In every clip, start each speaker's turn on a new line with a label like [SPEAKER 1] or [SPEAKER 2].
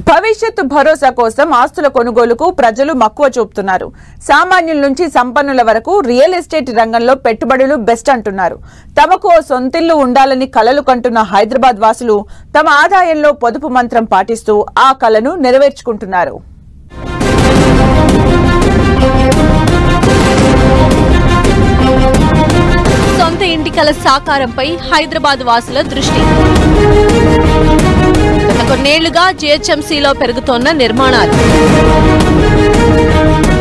[SPEAKER 1] భవిష్యత్తు భరోసా కోసం ఆస్తుల కొనుగోలుకు ప్రజలు మక్కువ చూపుతున్నారు. సామాన్యుల నుంచి సంపన్నుల వరకు రియల్ ఎస్టేట్ రంగంలో పెట్టుబడులు బెస్ట్ అంటున్నారు. తమకు ఓ సొంతిల్లు ఉండాలని కలలు కంటున్న హైదరాబాద్ వాసులు తమ ఆదాయంలో పొదుపు మంత్రం పాటిస్తూ ఆ కలను నెరవేర్చుకుంటున్నారు.
[SPEAKER 2] సొంత ఇంటి కల సాకారంపై హైదరాబాద్ వాసుల దృష్టి. గత కొన్నేళ్లుగా జీహెచ్ఎంసీలో పెరుగుతోన్న నిర్మాణాలు.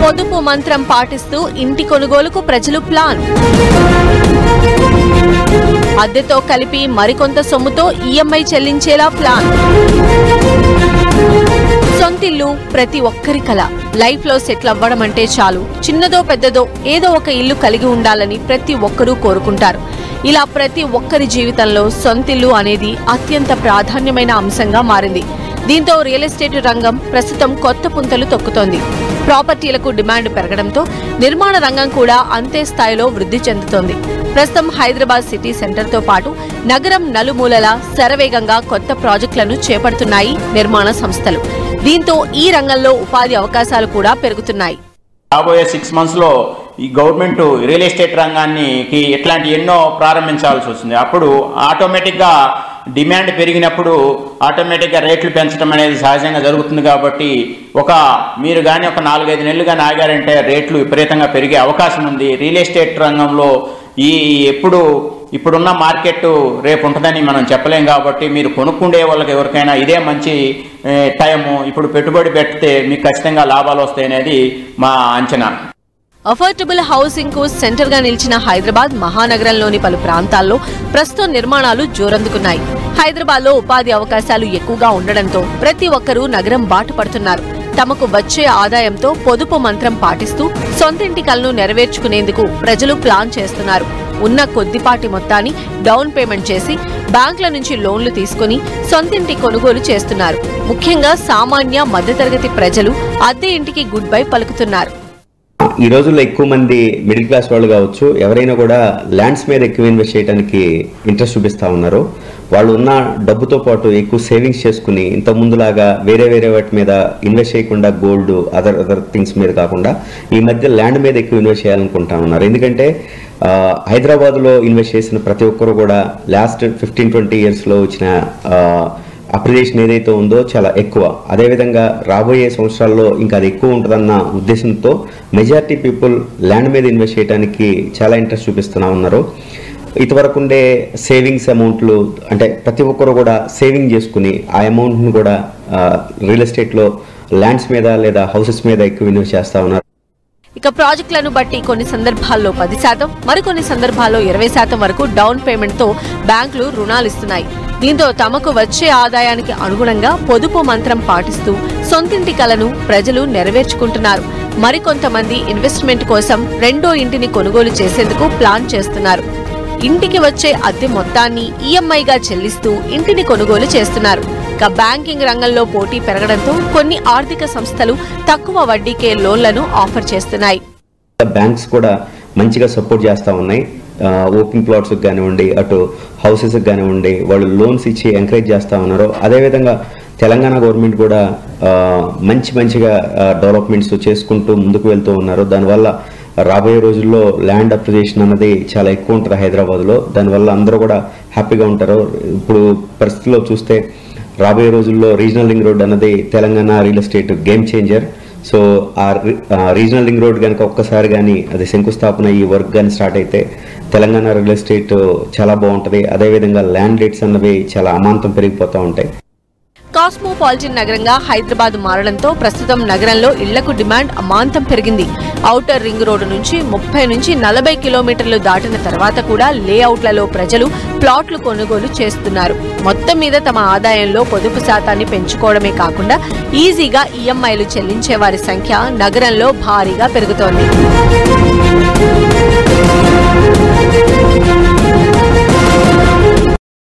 [SPEAKER 2] పొదుపు మంత్రం పాటిస్తూ ఇంటి కొనుగోలుకు ప్రజలు ప్లాన్. అద్దెతో కలిపి మరికొంత సొమ్ముతో ఈఎంఐ చెల్లించేలా ప్లాన్. సొంతిల్లు ప్రతి ఒక్కరి కల. లైఫ్ లో సెటిల్ అవ్వడం అంటే చాలు, చిన్నదో పెద్దదో ఏదో ఒక ఇల్లు కలిగి ఉండాలని ప్రతి ఒక్కరూ కోరుకుంటారు. ఇలా ప్రతి ఒక్కరి జీవితంలో సొంతిల్లు అనేది అత్యంత ప్రాధాన్యమైన అంశంగా మారింది. దీంతో రియల్ ఎస్టేట్ రంగం ప్రస్తుతం కొత్త పుంతలు తొక్కుతోంది. ప్రాపర్టీలకు డిమాండ్ పెరగడంతో నిర్మాణ రంగం కూడా అంతే స్థాయిలో వృద్ధి చెందుతోంది. ప్రస్తుతం హైదరాబాద్ సిటీ సెంటర్తో పాటు నగరం నలుమూలలా శరవేగంగా కొత్త ప్రాజెక్టులను చేపడుతున్నాయి నిర్మాణ సంస్థలు. దీంతో ఈ రంగంలో ఉపాధి అవకాశాలు కూడా పెరుగుతున్నాయి.
[SPEAKER 3] రాబోయే 6 months లో ఈ గవర్నమెంట్ రియల్ ఎస్టేట్ రంగానికి ఇట్లాంటి ఎన్నో ప్రారంభించాల్సి వస్తుంది. అప్పుడు ఆటోమేటిక్గా డిమాండ్ పెరిగినప్పుడు ఆటోమేటిక్గా రేట్లు పెంచడం అనేది సహజంగా జరుగుతుంది. కాబట్టి మీరు కానీ ఒక 4-5 నెలలు కానీ ఆగారంటే రేట్లు విపరీతంగా పెరిగే అవకాశం ఉంది. రియల్ ఎస్టేట్ రంగంలో ఇప్పుడున్న మార్కెట్ రేపు ఉంటుందని మనం చెప్పలేం. కాబట్టి మీరు కొనుక్కుండే వాళ్ళకి ఎవరికైనా ఇదే మంచి టైము. ఇప్పుడు పెట్టుబడి పెడితే మీకు ఖచ్చితంగా లాభాలు వస్తాయి అనేది మా అంచనా.
[SPEAKER 2] అఫోర్డబుల్ హౌసింగ్ కు సెంటర్ గా నిలిచిన హైదరాబాద్ మహానగరంలోని పలు ప్రాంతాల్లో ప్రస్తుతం నిర్మాణాలు జోరందుకున్నాయి. హైదరాబాద్ లో ఉపాధి అవకాశాలు ఎక్కువగా ఉండడంతో ప్రతి ఒక్కరూ నగరం బాట పడుతున్నారు. తమకు వచ్చే ఆదాయంతో పొదుపు మంత్రం పాటిస్తూ సొంతింటి కలను నెరవేర్చుకునేందుకు ప్రజలు ప్లాన్ చేస్తున్నారు. ఉన్న కొద్దిపాటి మొత్తాన్ని డౌన్ పేమెంట్ చేసి బ్యాంకుల నుంచి లోన్లు తీసుకుని సొంతింటి కొనుగోలు చేస్తున్నారు. ముఖ్యంగా సామాన్య మధ్యతరగతి ప్రజలు అద్దె ఇంటికి గుడ్ బై పలుకుతున్నారు.
[SPEAKER 4] ఈ రోజుల్లో ఎక్కువ మంది మిడిల్ క్లాస్ వాళ్ళు కావచ్చు, ఎవరైనా కూడా ల్యాండ్స్ మీద ఎక్కువ ఇన్వెస్ట్ చేయడానికి ఇంట్రెస్ట్ చూపిస్తూ ఉన్నారు. వాళ్ళు ఉన్న డబ్బుతో పాటు ఎక్కువ సేవింగ్స్ చేసుకుని ఇంతకుముందులాగా వేరే వాటి మీద ఇన్వెస్ట్ చేయకుండా గోల్డ్ అదర్ థింగ్స్ మీద కాకుండా ఈ మధ్య ల్యాండ్ మీద ఎక్కువ ఇన్వెస్ట్ చేయాలనుకుంటా ఉన్నారు. ఎందుకంటే హైదరాబాద్లో ఇన్వెస్ట్ చేసిన ప్రతి ఒక్కరు కూడా లాస్ట్ 15-20 yearsలో వచ్చిన అప్రిసియేషన్ ఏదైతే ఉందో చాలా ఎక్కువ. అదేవిధంగా రాబోయే సంవత్సరాల్లో ఇంకా అది ఎక్కువ ఉంటుందన్న ఉద్దేశంతో మెజారిటీ పీపుల్ ల్యాండ్ మీద ఇన్వెస్ట్ చేయడానికి చాలా ఇంట్రెస్ట్ చూపిస్తూ ఉన్నారు. ఇంతవరకు ఉండే సేవింగ్స్ అమౌంట్లు అంటే ప్రతి ఒక్కరు కూడా సేవింగ్ చేసుకుని ఆ అమౌంట్ను కూడా రియల్ ఎస్టేట్లో ల్యాండ్స్ మీద లేదా హౌసెస్ మీద ఎక్కువ ఇన్వెస్ట్ చేస్తూ ఉన్నారు.
[SPEAKER 2] ఇక ప్రాజెక్టులను బట్టి కొన్ని సందర్భాల్లో 10%, మరికొన్ని సందర్భాల్లో 20% వరకు డౌన్ పేమెంట్ తో బ్యాంకులు రుణాలు ఇస్తున్నాయి. దీంతో తమకు వచ్చే ఆదాయానికి అనుగుణంగా పొదుపు మంత్రం పాటిస్తూ సొంతింటి కలను ప్రజలు నెరవేర్చుకుంటున్నారు. మరికొంతమంది ఇన్వెస్ట్మెంట్ కోసం రెండో ఇంటిని కొనుగోలు చేసేందుకు ప్లాన్ చేస్తున్నారు. ఇంటికి వచ్చే అద్దె మొత్తాన్ని ఈఎంఐగా చెల్లిస్తూ ఇంటిని కొనుగోలు చేస్తున్నారు. ఇక బ్యాంకింగ్ రంగంలో పోటీ పెరగడంతో కొన్ని ఆర్థిక సంస్థలు తక్కువ వడ్డీకే లోన్లను ఆఫర్ చేస్తున్నాయి.
[SPEAKER 4] బ్యాంక్స్ కూడా మంచిగా సపోర్ట్ చేస్తూ ఉన్నాయి. ఓపెన్ ప్లాట్స్కి కానివ్వండి, అటు హౌసెస్కి కానివ్వండి, వాళ్ళు లోన్స్ ఇచ్చి ఎంకరేజ్ చేస్తూ ఉన్నారు. అదేవిధంగా తెలంగాణ గవర్నమెంట్ కూడా మంచిగా డెవలప్మెంట్స్ చేసుకుంటూ ముందుకు వెళ్తూ ఉన్నారు. దానివల్ల రాబోయే రోజుల్లో ల్యాండ్ అప్రిసియేషన్ అన్నది చాలా ఎక్కువ ఉంటుంది హైదరాబాద్లో. దానివల్ల అందరూ కూడా హ్యాపీగా ఉంటారు. ఇప్పుడు పరిస్థితుల్లో చూస్తే రాబోయే రోజుల్లో రీజనల్ రింగ్ రోడ్ అన్నది Telangana real estate game changer. So ఆ రీజనల్ రింగ్ రోడ్ కనుక ఒక్కసారి కానీ అది శంకుస్థాపన ఈ వర్క్ కానీ స్టార్ట్ అయితే తెలంగాణ రియల్ ఎస్టేట్ చాలా బాగుంటుంది. అదేవిధంగా ల్యాండ్ రేట్స్ అన్నవి చాలా అమాంతం పెరిగిపోతూ ఉంటాయి.
[SPEAKER 2] కాస్మోపాలిటన్ నగరంగా హైదరాబాద్ మారడంతో ప్రస్తుతం నగరంలో ఇళ్లకు డిమాండ్ అమాంతం పెరిగింది. ఔటర్ రింగ్ రోడ్డు నుంచి 30 నుంచి 40 కిలోమీటర్లు దాటిన తర్వాత కూడా లేఅవుట్లలో ప్రజలు ప్లాట్లు కొనుగోలు చేస్తున్నారు. మొత్తం మీద తమ ఆదాయంలో పొదుపు శాతాన్ని పెంచుకోవడమే కాకుండా ఈజీగా ఈఎంఐలు చెల్లించే వారి సంఖ్య నగరంలో భారీగా పెరుగుతోంది.